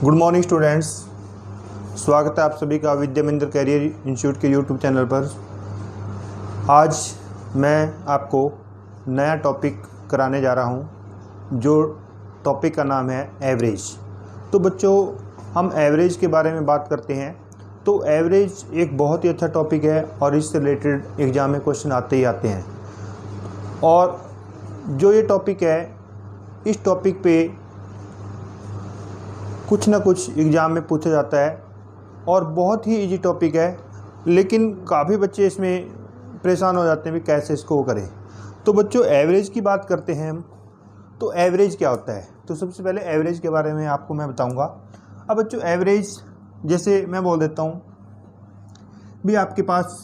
Good morning students. स्वागत है आप सभी का विद्यामिंद्र कैरियर इंस्टीट्यूट के यूट्यूब चैनल पर। आज मैं आपको नया टॉपिक कराने जा रहा हूं, जो टॉपिक का नाम है एवरेज। तो बच्चों, हम एवरेज के बारे में बात करते हैं। तो एवरेज एक बहुत ही अच्छा टॉपिक है और इससे रिलेटेड एग्ज़ाम में क्वेश्चन आते ही आते हैं। और जो ये टॉपिक है, इस टॉपिक पे कुछ ना कुछ एग्ज़ाम में पूछा जाता है और बहुत ही इजी टॉपिक है, लेकिन काफ़ी बच्चे इसमें परेशान हो जाते हैं भी कैसे इसको करें। तो बच्चों, एवरेज की बात करते हैं हम। तो एवरेज क्या होता है? तो सबसे पहले एवरेज के बारे में आपको मैं बताऊंगा। अब बच्चों, एवरेज जैसे मैं बोल देता हूँ भी, आपके पास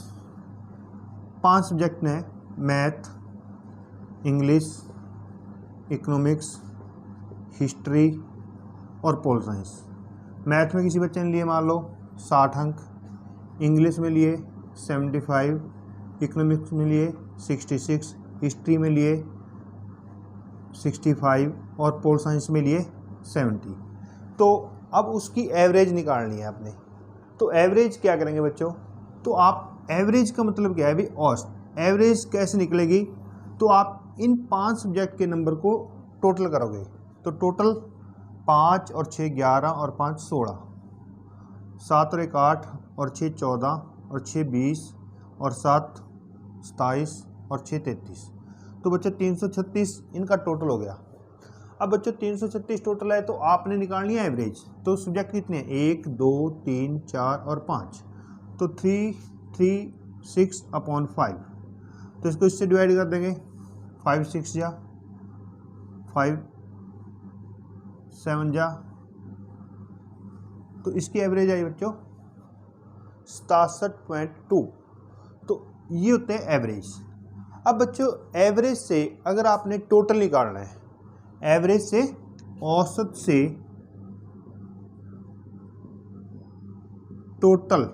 5 सब्जेक्ट हैं: मैथ, इंग्लिश, इकोनॉमिक्स, हिस्ट्री और पोल साइंस। मैथ में किसी बच्चे ने लिए मान लो 60 अंक, इंग्लिश में लिए 75, इकोनॉमिक्स में लिए 66, हिस्ट्री में लिए 65 और पोल साइंस में लिए 70। तो अब उसकी एवरेज निकालनी है आपने। तो एवरेज क्या करेंगे बच्चों? तो आप एवरेज का मतलब क्या है भी? औसत। एवरेज कैसे निकलेगी? तो आप इन 5 सब्जेक्ट के नंबर को टोटल करोगे। तो टोटल 5 और 6 11 और 5 16, 7 और 1 8 और 6 14 और 6 20 और 7 27 और 6 33। तो बच्चों 336 इनका टोटल हो गया। अब बच्चों 336 टोटल है, तो आपने निकालनी है एवरेज। तो सब्जेक्ट कितने हैं? 1 2 3 4 और 5। तो 3 3 6/5। तो इसको इससे डिवाइड कर देंगे। 5 6 जा 5 7 जा, तो इसकी एवरेज आई बच्चों 67.2। तो ये होते हैं एवरेज। अब बच्चों, एवरेज से अगर आपने टोटल निकालना है, एवरेज से औसत से टोटल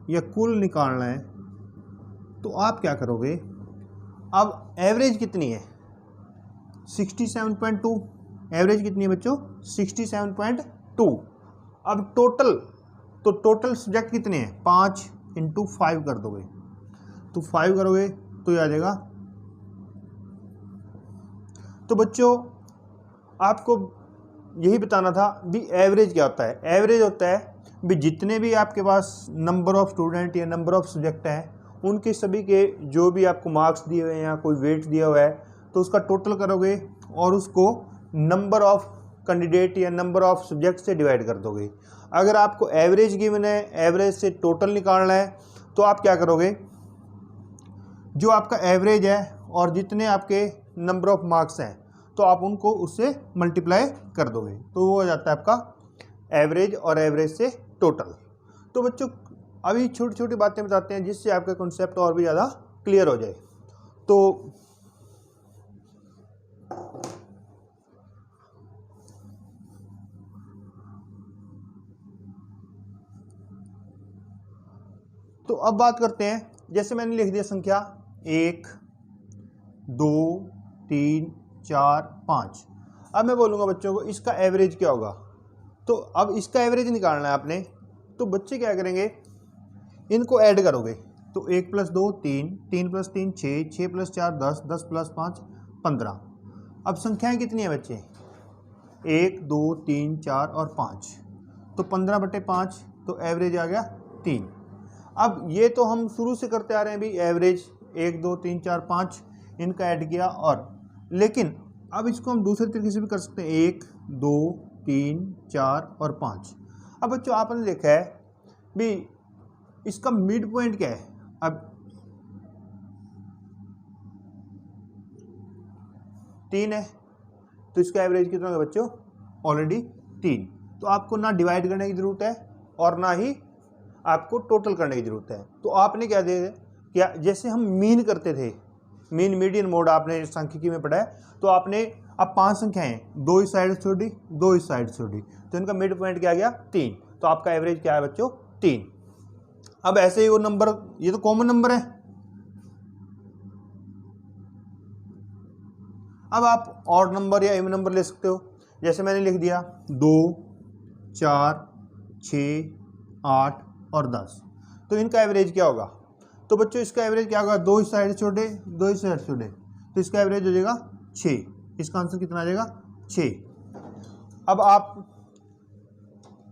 या कुल निकालना है, तो आप क्या करोगे? अब एवरेज कितनी है? 67.2। एवरेज कितनी है बच्चों? 67.2। अब टोटल, तो टोटल सब्जेक्ट कितने हैं? 5 × 5 कर दोगे, तो 5 करोगे तो ये आ जाएगा। तो बच्चों, आपको यही बताना था भी एवरेज क्या होता है। एवरेज होता है भी जितने भी आपके पास नंबर ऑफ स्टूडेंट या नंबर ऑफ सब्जेक्ट हैं, उनके सभी के जो भी आपको मार्क्स दिए हुए हैं या कोई वेट दिया हुआ है, तो उसका टोटल करोगे और उसको नंबर ऑफ कैंडिडेट या नंबर ऑफ सब्जेक्ट से डिवाइड कर दोगे। अगर आपको एवरेज गिवन है, एवरेज से टोटल निकालना है, तो आप क्या करोगे? जो आपका एवरेज है और जितने आपके नंबर ऑफ मार्क्स हैं, तो आप उनको उससे मल्टीप्लाई कर दोगे, तो वो हो जाता है आपका एवरेज और एवरेज से टोटल। तो बच्चों, अभी छोटी छोटी बातें बताते हैं जिससे आपका कॉन्सेप्ट और भी ज़्यादा क्लियर हो जाए। तो अब बात करते हैं, जैसे मैंने लिख दिया संख्या 1 2 3 4 5। अब मैं बोलूँगा बच्चों को इसका एवरेज क्या होगा। तो अब इसका एवरेज निकालना है आपने। तो बच्चे क्या करेंगे? इनको ऐड करोगे। तो 1 + 2 3, 3 + 3 6, 6 + 4 10, 10 + 5 15। अब संख्याएं कितनी है बच्चे? 1 2 3 4 और 5। तो 15/5, तो एवरेज आ गया 3। अब ये तो हम शुरू से करते आ रहे हैं भी, एवरेज 1 2 3 4 5 इनका ऐड किया। और लेकिन अब इसको हम दूसरे तरीके से भी कर सकते हैं, 1 2 3 4 और 5। अब बच्चों, आपने देखा है भी इसका मिड पॉइंट क्या है? अब 3 है, तो इसका एवरेज कितना होगा बच्चों? ऑलरेडी 3। तो आपको ना डिवाइड करने की ज़रूरत है और ना ही आपको टोटल करने की ज़रूरत है। तो आपने क्या दे क्या, जैसे हम मीन करते थे, मीन मीडियन मोड आपने सांख्यिकी में पढ़ा है, तो आपने अब 5 संख्याएं, 2 इस साइड से छोड़ी 2 इस साइड से छोड़ी, तो इनका मिड पॉइंट क्या आ गया? 3। तो आपका एवरेज क्या है बच्चों? 3। अब ऐसे ही वो नंबर, ये तो कॉमन नंबर है। अब आप ऑड नंबर या इवन नंबर ले सकते हो। जैसे मैंने लिख दिया 2, 4, 6, 8 और 10, तो इनका एवरेज क्या होगा? तो बच्चों इसका एवरेज क्या होगा? 2 इस साइड छोटे, 2 इस साइड छोटे, तो इसका एवरेज हो जाएगा 6। इसका आंसर कितना आ जाएगा? 6। अब आप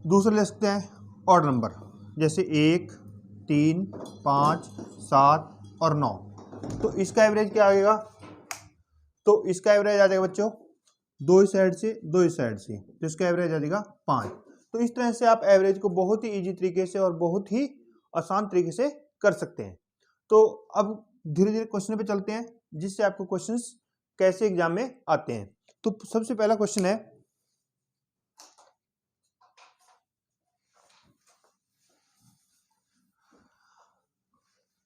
दूसरा ले सकते हैं ऑड नंबर, जैसे 1, 3, 5, 7 और 9, तो इसका एवरेज क्या आएगा? तो इसका एवरेज आ जाएगा बच्चों 2 इस साइड से, 2 इस साइड से, तो इसका एवरेज आ जाएगा 5। तो इस तरह से आप एवरेज को बहुत ही इजी तरीके से और बहुत ही आसान तरीके से कर सकते हैं। तो अब धीरे धीरे क्वेश्चन पे चलते हैं, जिससे आपको क्वेश्चंस कैसे एग्जाम में आते हैं। तो सबसे पहला क्वेश्चन है,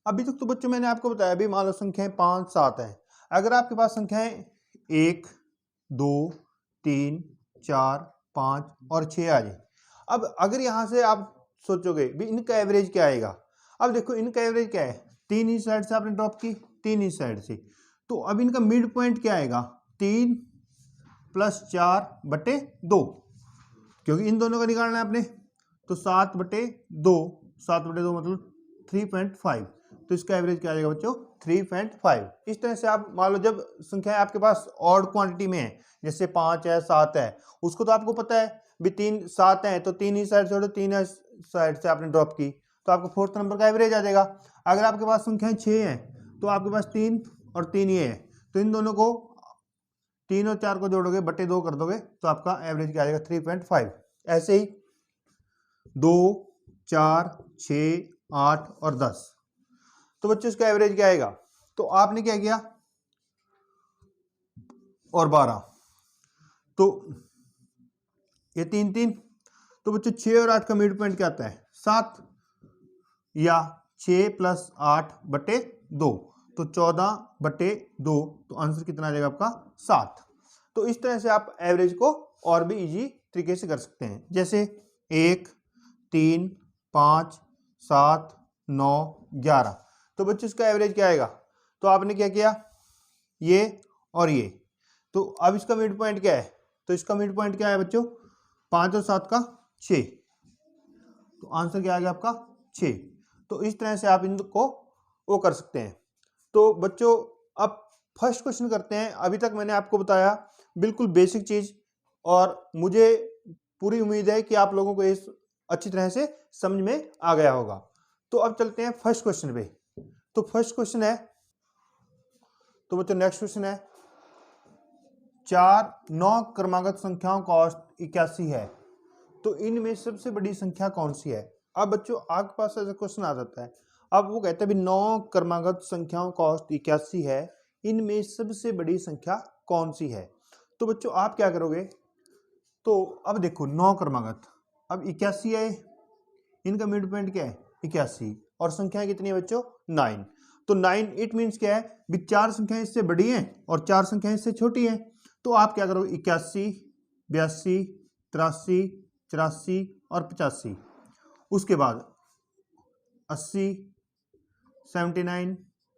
अभी तक तो बच्चों मैंने आपको बताया अभी मान लो संख्याएं 5, 7 है। अगर आपके पास संख्याएं 1, 2, 3, 4, 5 और 6 आ जाए, अब अगर यहां से आप सोचोगे भी इनका एवरेज क्या आएगा? अब देखो इनका एवरेज क्या है, 3 इस साइड से आपने ड्रॉप की, 3 इस साइड से, तो अब इनका मिड पॉइंट क्या आएगा? 3 + 4/2, क्योंकि इन दोनों का निकालना है आपने, तो 7/2, 7/2 मतलब 3.5, तो इसका एवरेज क्या आ जाएगा बच्चों? 3.5। इस तरह से आप मान लो जब संख्या आपके पास ऑड क्वांटिटी में है, जैसे 5 है, 7 है, उसको तो आपको पता है भी 3, 7 है तो 3 इस साइड छोड़ो, 3 इस साइड से आपने ड्रॉप की, तो आपको फोर्थ नंबर का एवरेज आ जाएगा। अगर आपके पास संख्याएं 6 है तो आपके पास 3 और 3 ये है, तो इन दोनों को 3 और 4 को जोड़ोगे, बटे 2 कर दोगे, तो आपका एवरेज क्या आ जाएगा? 3.5। ऐसे ही 2, 4, 6, 8 और 10, तो बच्चों इसका एवरेज क्या आएगा? तो आपने क्या किया, और 12, तो ये 3, 3, तो बच्चों 6 और 8 का मिड पॉइंट क्या आता है? 7, या 6 + 8/2, तो 14/2, तो आंसर कितना आ जाएगा आपका? 7। तो इस तरह से आप एवरेज को और भी इजी तरीके से कर सकते हैं, जैसे 1, 3, 5, 7, 9, 11, तो बच्चों इसका एवरेज क्या आएगा? तो आपने क्या किया, ये और ये, तो अब इसका मिड पॉइंट क्या है? तो इसका मिड पॉइंट क्या है बच्चों? 5 और 7 का 6, तो आंसर क्या आ गया आपका? 6। तो इस तरह से आप इनको वो कर सकते हैं। तो बच्चों अब फर्स्ट क्वेश्चन करते हैं। अभी तक मैंने आपको बताया बिल्कुल बेसिक चीज, और मुझे पूरी उम्मीद है कि आप लोगों को इस अच्छी तरह से समझ में आ गया होगा। तो अब चलते हैं फर्स्ट क्वेश्चन पे। तो फर्स्ट क्वेश्चन है, तो बच्चों नेक्स्ट क्वेश्चन है, 4 9 क्रमागत संख्याओं का औसत 81 है, तो इनमें सबसे बड़ी संख्या कौन सी है? अब बच्चों आपके पास ऐसा क्वेश्चन आ जाता है, अब वो कहते हैं भी 9 क्रमागत संख्याओं का औसत 81 है, इनमें सबसे बड़ी संख्या कौन सी है? तो बच्चों आप क्या करोगे, तो अब देखो 9 क्रमागत, अब 81 है, इनका मिड पॉइंट क्या है? 81, और संख्या कितनी है बच्चों? 9। तो 9 इट मीन्स क्या है भी 4 संख्याएं इससे बड़ी हैं और 4 संख्याएं इससे छोटी हैं। तो आप क्या करोगे, 81, 82, 83, 84 और 85, उसके बाद 80, 79,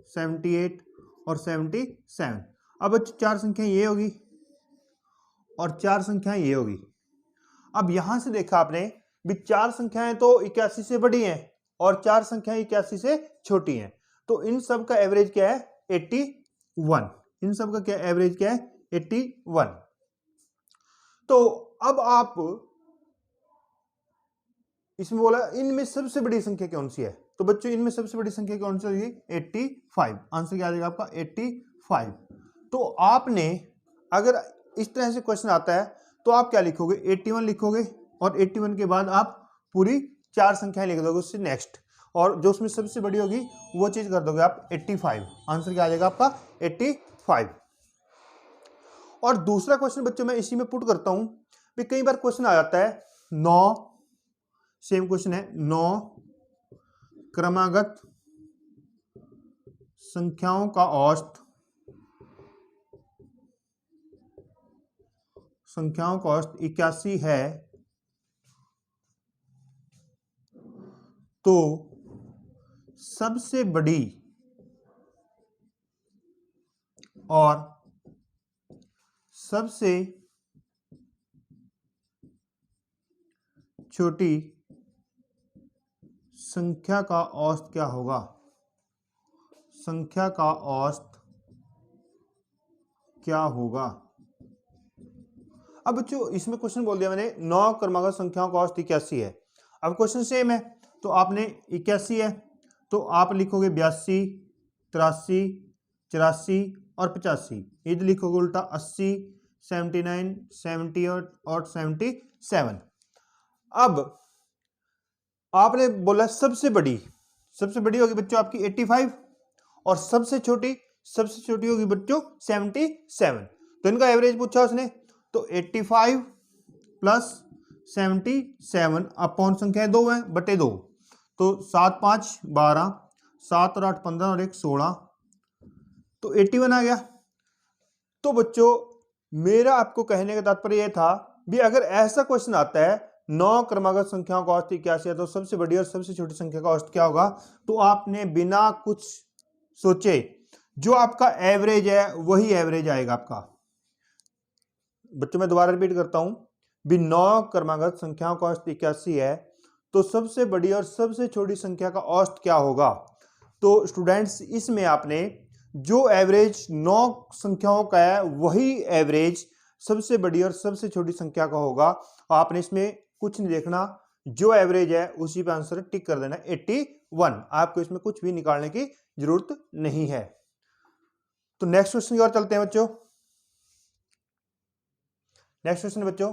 78 और 77। अब बच्चों 4 संख्याएं ये होगी और 4 संख्याएं ये होगी। अब यहां से देखा आपने भी 4 संख्याएं तो 81 से बड़ी हैं और 4 संख्याएं 81 से छोटी हैं, तो इन सब का एवरेज क्या है? 81। इन सब का क्या एवरेज क्या है? 81। तो अब आप इसमें बोला इनमें सबसे बड़ी संख्या कौन सी है, तो बच्चों इनमें सबसे बड़ी संख्या कौन सी होगी? 85। आंसर क्या आ जाएगा आपका? 85। तो आपने अगर इस तरह से क्वेश्चन आता है तो आप क्या लिखोगे? 81 लिखोगे, और 81 के बाद आप पूरी 4 संख्याएं लिख दोगे उससे नेक्स्ट, और जो उसमें सबसे बड़ी होगी वो चीज कर दोगे आप 85। आंसर क्या आ जाएगा आपका? 85। और दूसरा क्वेश्चन बच्चों मैं इसी में पुट करता हूं भी कई बार क्वेश्चन आ जाता है 9, सेम क्वेश्चन है, 9 क्रमागत संख्याओं का औसत, संख्याओं का औसत 81 है, तो सबसे बड़ी और सबसे छोटी संख्या का औसत क्या होगा? संख्या का औसत क्या होगा? अब बच्चों इसमें क्वेश्चन बोल दिया मैंने 9 क्रमागत संख्याओं का औसत 81 है। अब क्वेश्चन सेम है, तो आपने 81 है तो आप लिखोगे 82, 83, 84 और 85। ये तो लिखोगे उल्टा 80, 79, 70 और 77। अब आपने बोला सबसे बड़ी होगी बच्चों आपकी 85 और सबसे छोटी होगी बच्चों 77। तो इनका एवरेज पूछा उसने, तो 85 प्लस 77 अपॉन संख्या 2 है बटे 2, तो 7 5 12, 7 और 8 15 और 1 16, तो 81 आ गया। तो बच्चों मेरा आपको कहने का तात्पर्य यह था भी अगर ऐसा क्वेश्चन आता है 9 क्रमागत संख्याओं का औसत 81 है तो सबसे बड़ी और सबसे छोटी संख्या का औसत क्या होगा, तो आपने बिना कुछ सोचे जो आपका एवरेज है वही एवरेज आएगा आपका। बच्चों मैं दोबारा रिपीट करता हूं भी 9 क्रमागत संख्याओं का औसत 81 है तो सबसे बड़ी और सबसे छोटी संख्या का औसत क्या होगा। तो स्टूडेंट्स इसमें आपने जो एवरेज 9 संख्याओं का है वही एवरेज सबसे बड़ी और सबसे छोटी संख्या का होगा। आपने इसमें कुछ नहीं देखना, जो एवरेज है उसी पे आंसर टिक कर देना 81। आपको इसमें कुछ भी निकालने की जरूरत नहीं है। तो नेक्स्ट क्वेश्चन की ओर चलते हैं बच्चों। नेक्स्ट क्वेश्चन बच्चों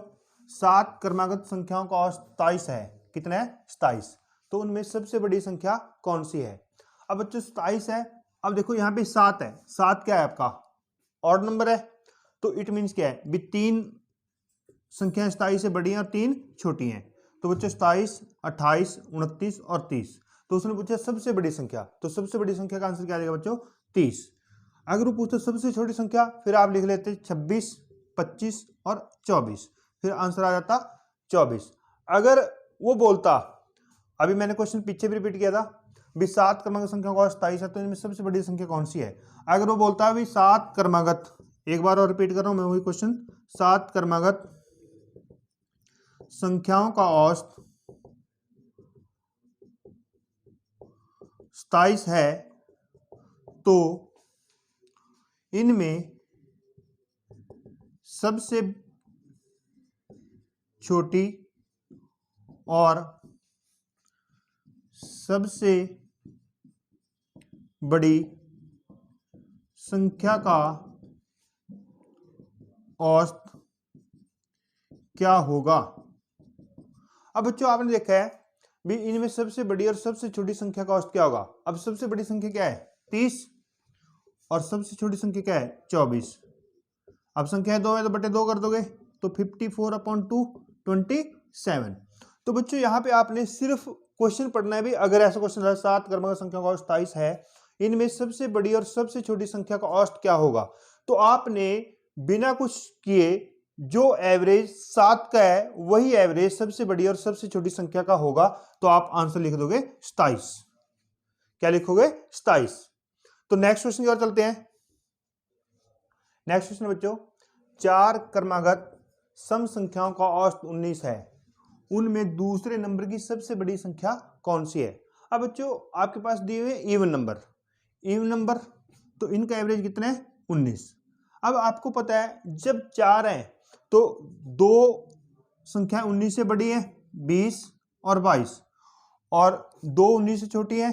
7 क्रमागत संख्याओं का औसत 27 है। कितना है? 27। तो उनमें सबसे बड़ी संख्या कौन सी है? अब बच्चों 27 है, अब देखो यहाँ पे 7 है, 7 क्या है आपका? ऑड नंबर है, तो इट मीन्स क्या है भी 3 संख्याएं 27 से बड़ी हैं और 3 छोटी हैं। तो बच्चों 27, 28, 29 और 30। तो उसने पूछा सबसे बड़ी संख्या, तो सबसे बड़ी संख्या का आंसर क्या आ जाएगा बच्चों? 30। अगर वो पूछते सबसे छोटी संख्या फिर आप लिख लेते 26, 25 और 24, फिर आंसर आ जाता 24। अगर वो बोलता, अभी मैंने क्वेश्चन पीछे भी रिपीट किया था भी 7 क्रमागत संख्या का 27 है तो इनमें सबसे बड़ी संख्या कौन सी है। अगर वो बोलता है भी 7 क्रमागत, एक बार और रिपीट कर रहा हूं मैं वही क्वेश्चन, 7 क्रमागत संख्याओं का औसत 27 है तो इनमें सबसे छोटी और सबसे बड़ी संख्या का औसत क्या होगा। अब बच्चों आपने देखा है भी इनमें सबसे बड़ी और सबसे छोटी संख्या का औसत क्या होगा। अब सबसे बड़ी संख्या क्या है? 30 और सबसे छोटी संख्या क्या है? 24। अब संख्या 2 है तो बटे 2 कर दोगे तो 54/2 27। तो बच्चों यहाँ पे आपने सिर्फ क्वेश्चन पढ़ना है भी अगर ऐसा क्वेश्चन है 7 क्रमागत संख्या का औसत 27 है, इनमें सबसे बड़ी और सबसे छोटी संख्या का औसत क्या होगा, तो आपने बिना कुछ किए जो एवरेज 7 का है वही एवरेज सबसे बड़ी और सबसे छोटी संख्या का होगा। तो आप आंसर लिख दोगे 27। क्या लिखोगे? 27। तो नेक्स्ट क्वेश्चन की ओर चलते हैं। नेक्स्ट क्वेश्चन बच्चों 4 क्रमागत सम संख्याओं का औसत 19 है, उनमें दूसरे नंबर की सबसे बड़ी संख्या कौन सी है। अब बच्चों आपके पास दिए हुए इवन नंबर, तो इनका एवरेज कितना है? 19। अब आपको पता है जब 4 हैं तो दो संख्याएं 19 से बड़ी हैं 20 और 22, और 2 19 से छोटी हैं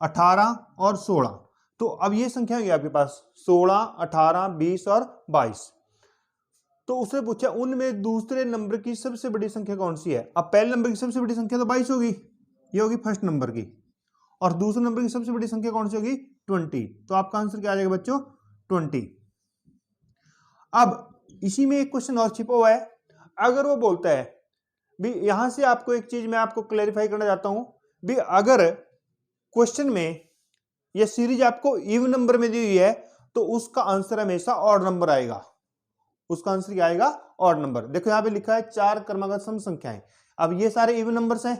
18 और 16। तो अब ये संख्या होगी आपके पास 16, 18, 20 और 22। तो उसने पूछा उनमें दूसरे नंबर की सबसे बड़ी संख्या कौन सी है। अब पहले नंबर की सबसे बड़ी संख्या तो 22 होगी, ये होगी फर्स्ट नंबर की, और दूसरे नंबर की सबसे बड़ी संख्या कौन सी होगी? 20। तो आपका आंसर क्या आ जाएगा बच्चों? 20। अब इसी में एक क्वेश्चन और छिपा हुआ है। अगर वो बोलता है भी यहां से आपको एक चीज मैं आपको क्लैरिफाई करना चाहता हूं भी अगर क्वेश्चन में यह सीरीज आपको इवन नंबर में दी हुई है तो उसका आंसर हमेशा ऑड नंबर आएगा। उसका आंसर क्या आएगा? Odd number. देखो यहां पे लिखा है 4 क्रमागत सम संख्याएं, अब ये सारे इवन नंबर्स हैं,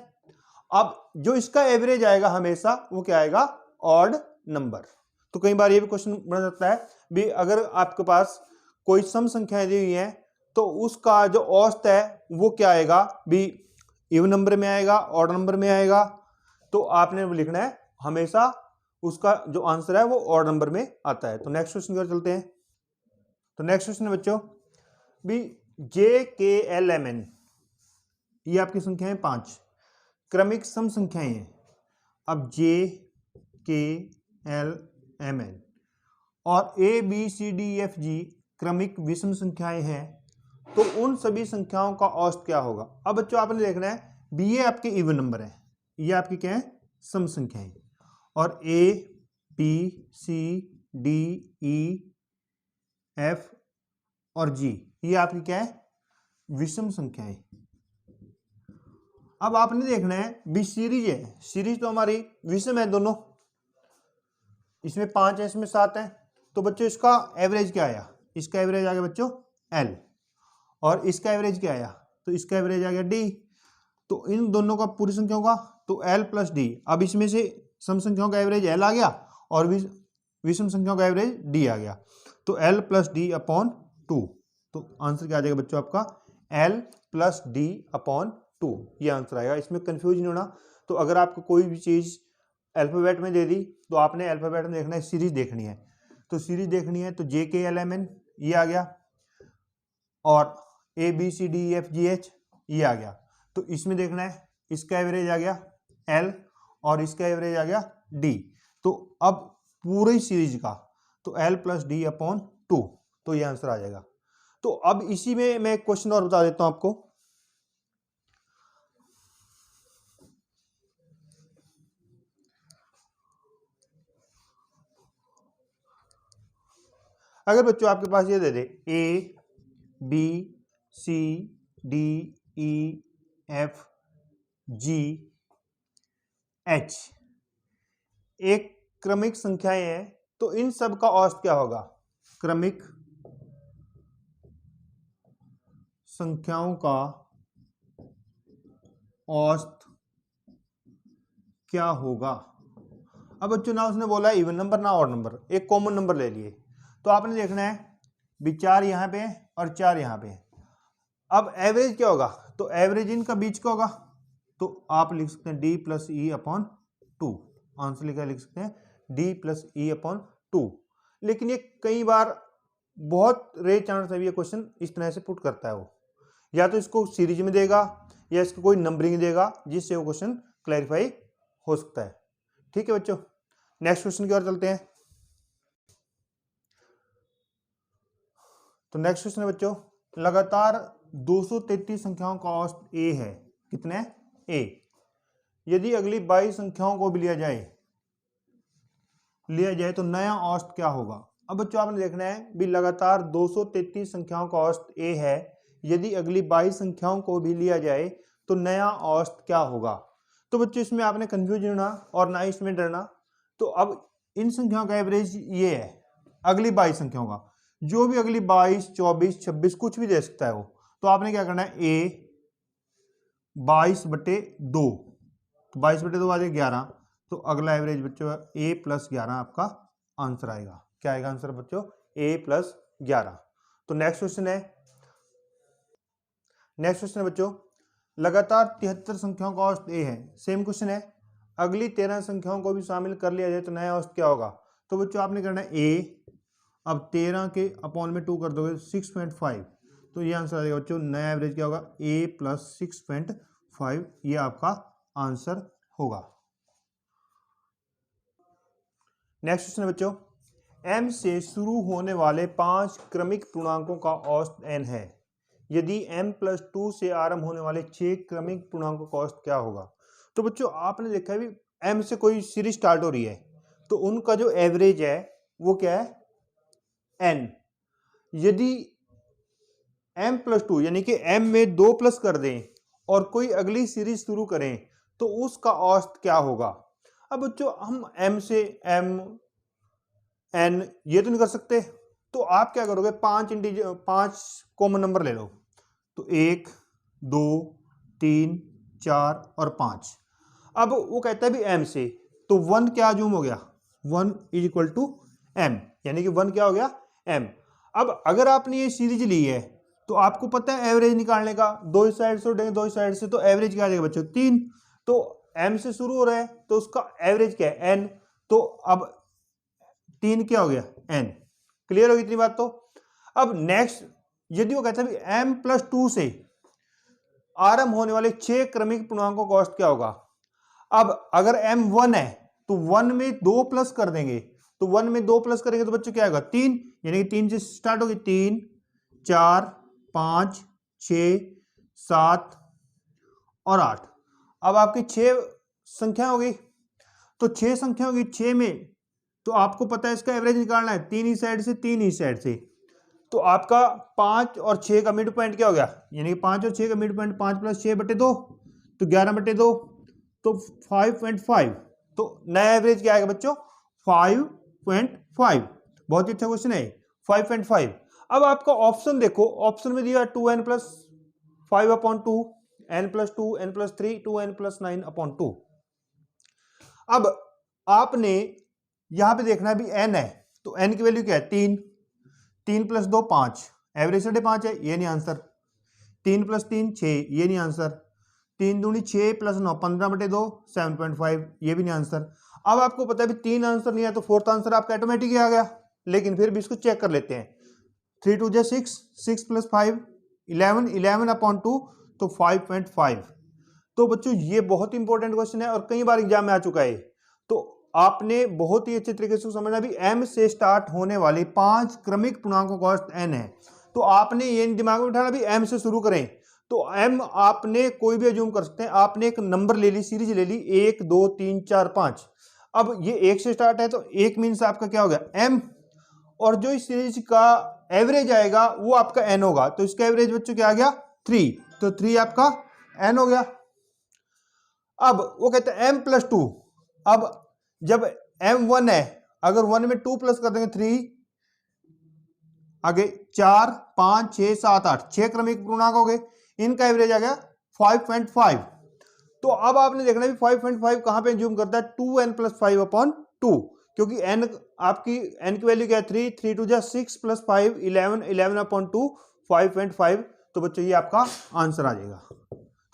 अब जो इसका एवरेज आएगा हमेशा वो क्या आएगा? Odd number. तो कई बार ये भी क्वेश्चन बन सकता है भी अगर आपके पास कोई सम संख्याएं दी हुई हैं तो उसका जो औसत है वो क्या आएगा भी इवन नंबर में आएगा, ऑड नंबर में आएगा, तो आपने लिखना है हमेशा उसका जो आंसर है वो ऑड नंबर में आता है। तो नेक्स्ट क्वेश्चन की ओर चलते हैं। तो नेक्स्ट क्वेश्चन है बच्चों भी JKLMN, ये आपकी संख्या है 5, क्रमिक सम संख्याएं हैं। अब JKLMN और ABCDEFG क्रमिक विषम संख्याएं हैं, तो उन सभी संख्याओं का औसत क्या होगा। अब बच्चों आपने देखना है भी ये आपके इवन नंबर है, ये आपकी क्या है सम संख्याएं, और ABCDEF और G ये आपकी क्या है विषम संख्याएं। अब आपने देखना है भी सीरीज है, सीरीज तो हमारी विषम है दोनों, इसमें 5 है इसमें 7 है, तो बच्चों इसका एवरेज क्या आया, इसका एवरेज आ गया बच्चों L, और इसका एवरेज क्या आया, तो इसका एवरेज आ गया D। तो इन दोनों का पूरी संख्या होगा तो L प्लस D। अब इसमें से सम संख्याओं का एवरेज L आ गया और विषम संख्याओं का एवरेज D आ गया, तो L प्लस D अपॉन 2। तो आंसर क्या आ जाएगा बच्चों आपका L प्लस D अपॉन 2, ये आंसर आएगा। इसमें कंफ्यूज नहीं होना। तो अगर आपको कोई भी चीज अल्फाबेट में दे दी तो आपने अल्फाबेट में देखना है, सीरीज देखनी है। तो सीरीज देखनी है तो JKLMN ये आ गया और ABCDEFGH ये आ गया। तो इसमें देखना है इसका एवरेज आ गया L और इसका एवरेज आ गया D। तो अब पूरी सीरीज का तो L प्लस D अपॉन 2, तो ये आंसर आ जाएगा। तो अब इसी में मैं एक क्वेश्चन और बता देता हूं आपको। अगर बच्चों आपके पास ये दे दे ABCDEFGH एक क्रमिक संख्याएं हैं, तो इन सब का औसत क्या होगा। क्रमिक संख्याओं का औसत क्या होगा। अब बच्चों ना उसने बोला इवन नंबर ना ऑड नंबर, एक कॉमन नंबर ले लिए, तो आपने देखना है भी 4 यहां पे है और 4 यहां पे है। अब एवरेज क्या होगा, तो एवरेज इनका बीच का होगा, तो आप लिख सकते हैं D plus E upon 2। Answer लिख सकते हैं D प्लस E अपॉन 2। लेकिन ये कई बार बहुत रेयर चांस है ये क्वेश्चन इस तरह से पुट करता है, वो या तो इसको सीरीज में देगा या इसको कोई नंबरिंग देगा जिससे वो क्वेश्चन क्लैरिफाई हो सकता है। ठीक है बच्चों, नेक्स्ट क्वेश्चन की ओर चलते हैं। तो नेक्स्ट क्वेश्चन है बच्चों, लगातार 233 संख्याओं का औसत A है। कितने A। यदि अगली 22 संख्याओं को भी लिया जाए तो नया औसत क्या होगा। अब बच्चों आपने देखना है भी लगातार 233 संख्याओं का औसत A है, यदि अगली 22 संख्याओं को भी लिया जाए तो नया औसत क्या होगा। तो बच्चों इसमें आपने कंफ्यूज होना और ना इसमें डरना। तो अब इन संख्याओं का एवरेज ये है, अगली 22 संख्याओं का, जो भी अगली 22, 24, 26 कुछ भी दे सकता है वो। तो आपने क्या करना है A 22/2, तो 22/2 आ जाएगा 11। तो अगला एवरेज बच्चों A प्लस 11 आपका आंसर आएगा। क्या आएगा आंसर बच्चों A प्लस 11। तो नेक्स्ट क्वेश्चन है बच्चों, लगातार 73 संख्याओं का औसत A है। सेम क्वेश्चन है, अगली 13 संख्याओं को भी शामिल कर लिया जाए तो नया औसत क्या होगा। तो बच्चों आपने करना है A, अब 13 के अपॉन में 2 कर दोगे 6.5, तो ये आंसर आ जाएगा बच्चों। नया एवरेज क्या होगा A प्लस 6.5, ये आपका आंसर होगा। नेक्स्ट क्वेश्चन है बच्चों, M से शुरू होने वाले 5 क्रमिक पूर्णांकों का औसत n है। यदि m प्लस 2 से आरंभ होने वाले 6 क्रमिक पूर्णांकों का औसत क्या होगा। तो बच्चों आपने देखा है भी m से कोई सीरीज स्टार्ट हो रही है तो उनका जो एवरेज है वो क्या है n। यदि m प्लस 2 यानी कि m में 2 प्लस कर दें और कोई अगली सीरीज शुरू करें तो उसका औसत क्या होगा। अब बच्चों हम m से m n ये तो नहीं कर सकते, तो आप क्या करोगे 5 कॉमन नंबर ले लो, तो 1, 2, 3, 4 और 5। अब वो कहता है भी m से, तो 1 क्या जूम हो गया, 1 इज इक्वल टू m, यानी कि 1 क्या हो गया m। अब अगर आपने ये सीरीज ली है तो आपको पता है एवरेज निकालने का, दो इस साइड से उठेंगे दो इस साइड से, तो एवरेज क्या आ जाएगा बच्चों 3। तो m से शुरू हो रहा है तो उसका एवरेज क्या है n, तो अब 3 क्या हो गया n। क्लियर होगी इतनी बात। तो अब नेक्स्ट यदि वो कहता है m+2 से आरंभ होने वाले 6 क्रमिक पूर्णांकों का औसत क्या होगा। अब अगर m 1 है तो 1 में 2 प्लस कर देंगे, तो 1 में 2 प्लस करेंगे तो बच्चों क्या आएगा 3, यानी कि 3 से स्टार्ट होगी 3 4 5 6 7 और 8। अब आपकी 6 संख्या होगी, तो 6 संख्या होगी, 6 में तो आपको पता है इसका एवरेज निकालना है, 3 इस साइड से 3 इस साइड से, तो आपका 5 और 6 का मिड पॉइंट क्या हो गया, यानी कि 5 और 6 का मिड पॉइंट 5 + 6/2 तो 11/2 तो 5.5। तो नया एवरेज क्या आएगा बच्चों 5.5। बहुत ही अच्छा क्वेश्चन है 5.5। अब आपका ऑप्शन देखो, ऑप्शन में दिया 2n+5/2, n+2 n+3 2n+9/2। अब आपने यहां पे देखना है भी n है, तो n की वैल्यू क्या है 3, 3 + 2 5, एवरेज 5.5 है, ये नहीं आंसर। 3 + 3 6, ये नहीं आंसर। 3 दूनी 6 + 9 15/2 7.5, ये भी नहीं आंसर। अब आपको पता है भी 3 आंसर नहीं है तो फोर्थ आंसर आपका ऑटोमेटिक ही आ गया, लेकिन फिर भी इसको चेक कर लेते हैं। 3 2 6, 6 + 5 11, 11/2 तो 5.5। तो बच्चों ये बहुत इंपॉर्टेंट क्वेश्चन है और कई बार एग्जाम में आ चुका है, तो आपने बहुत ही अच्छे तरीके से समझना भी m से स्टार्ट होने वाले 5 क्रमिक पूर्णांकों का औसत n है, तो आपने ये दिमाग में उठाना भी m से शुरू करें। तो m आपने कोई भी अज्यूम कर सकते हैं, आपने एक नंबर ले ली, सीरीज ले ली 1 2 3 4 5। अब ये 1 से स्टार्ट है तो 1 मीन्स आपका क्या हो गया m, और जो इस सीरीज का एवरेज आएगा वो आपका n होगा, तो इसका एवरेज बच्चों क्या आ गया 3, तो 3 आपका n हो गया। अब वो कहते हैं m+2, अब जब m1 है, अगर 1 में 2 प्लस कर देंगे 3, आगे 4 5 6 7 8, 6 क्रमिक पूर्णांक हो गए, इनका एवरेज आ गया 5.5। तो अब आपने देखना भी 5.5 कहां पे जूम करता है 2n+5/2, क्योंकि n आपकी n की वैल्यू क्या है 3, 3 2 6 + 5 11, 11/2 5.5। तो बच्चों ये आपका आंसर आ जाएगा।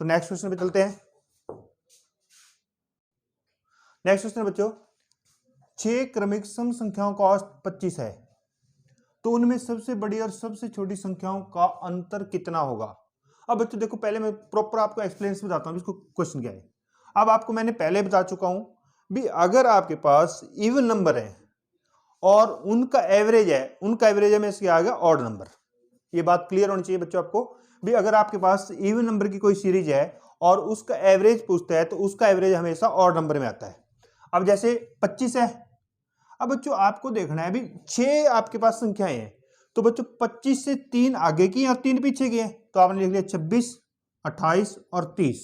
तो नेक्स्ट क्वेश्चन पे चलते हैं। नेक्स्ट क्वेश्चन बच्चों, 6 क्रमिक सम संख्याओं का औसत 25 है, तो उनमें सबसे बड़ी और सबसे छोटी संख्याओं का अंतर कितना होगा। अब बच्चों देखो, पहले मैं प्रॉपर आपको एक्सप्लेनेशन बताता हूं इसको क्वेश्चन क्या है। अब आपको मैंने पहले बता चुका हूं भी अगर आपके पास इवन नंबर है और उनका एवरेज है, उनका एवरेज है में इसके आ गया ऑड नंबर। ये बात क्लियर होनी चाहिए बच्चों आपको भी, अगर आपके पास इवन नंबर की कोई सीरीज है और उसका एवरेज पूछता है तो उसका एवरेज हमेशा ऑड नंबर में आता है। अब जैसे 25 है, अब बच्चों आपको देखना है भी 6 आपके पास संख्याएं हैं, तो बच्चों 25 से 3 आगे की और 3 पीछे की है, तो आपने लिख लिया 26 28 और 30,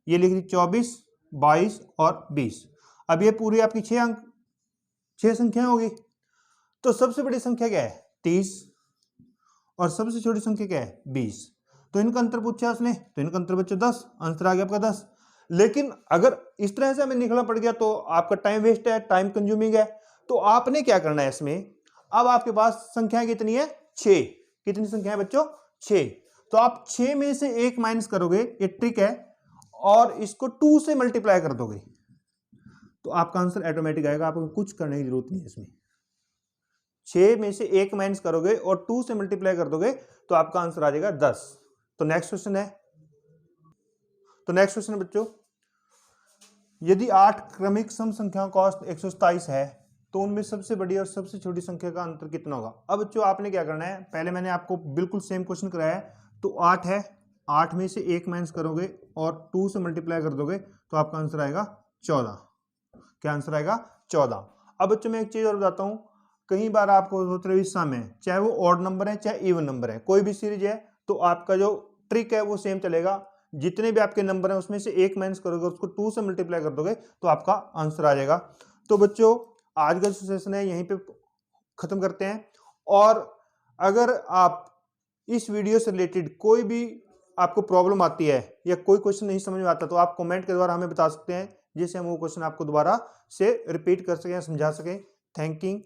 ये लिख ली 24 22 और 20। अब ये पूरी आपकी 6 अंक 6 संख्याएं होगी। तो सबसे बड़ी संख्या क्या है 30 और सबसे छोटी संख्या क्या है 20, तो इनका अंतर पूछा उसने, तो इनका अंतर बच्चों 10, आंसर आ गया आपका 10। लेकिन अगर इस तरह से हमें निकलना पड़ गया तो आपका टाइम वेस्ट है, टाइम कंज्यूमिंग है। तो आपने क्या करना है इसमें, अब आपके पास संख्याएं कितनी है 6, कितनी संख्या है बच्चों 6, तो आप 6 में से 1 माइनस करोगे, ये ट्रिक है, और इसको 2 से मल्टीप्लाई कर दोगे तो आपका आंसर ऑटोमेटिक आएगा, आपको कुछ करने की जरूरत नहीं है इसमें। 6 में से 1 माइनस करोगे और 2 से मल्टीप्लाई कर दोगे तो आपका आंसर आ जाएगा 10। तो नेक्स्ट क्वेश्चन है, तो नेक्स्ट क्वेश्चन बच्चों, यदि 8 क्रमिक सम संख्याओं का औसत 127 है तो उनमें सबसे बड़ी और सबसे छोटी संख्या का अंतर कितना होगा। अब बच्चों आपने क्या करना है, पहले मैंने आपको बिल्कुल सेम क्वेश्चन कराया है, तो 8 है, 8 में से 1 माइनस करोगे और 2 से मल्टीप्लाई कर दोगे तो आपका आंसर आएगा 14। क्या आंसर आएगा 14। अब बच्चों मैं एक चीज और बताता हूँ, कई बार आपको सोच रहे इस में चाहे वो ऑड नंबर है चाहे इवन नंबर है, कोई भी सीरीज है तो आपका जो ट्रिक है वो सेम चलेगा, जितने भी आपके नंबर हैं उसमें से 1 माइनस करोगे उसको 2 से मल्टीप्लाई कर दोगे तो आपका आंसर आ जाएगा। तो बच्चों आज का जो सेशन है यहीं पे खत्म करते हैं, और अगर आप इस वीडियो से रिलेटेड कोई भी आपको प्रॉब्लम आती है या कोई क्वेश्चन नहीं समझ में आता तो आप कमेंट के द्वारा हमें बता सकते हैं, जिससे हम वो क्वेश्चन आपको दोबारा से रिपीट कर सकें, समझा सकें। Thank you.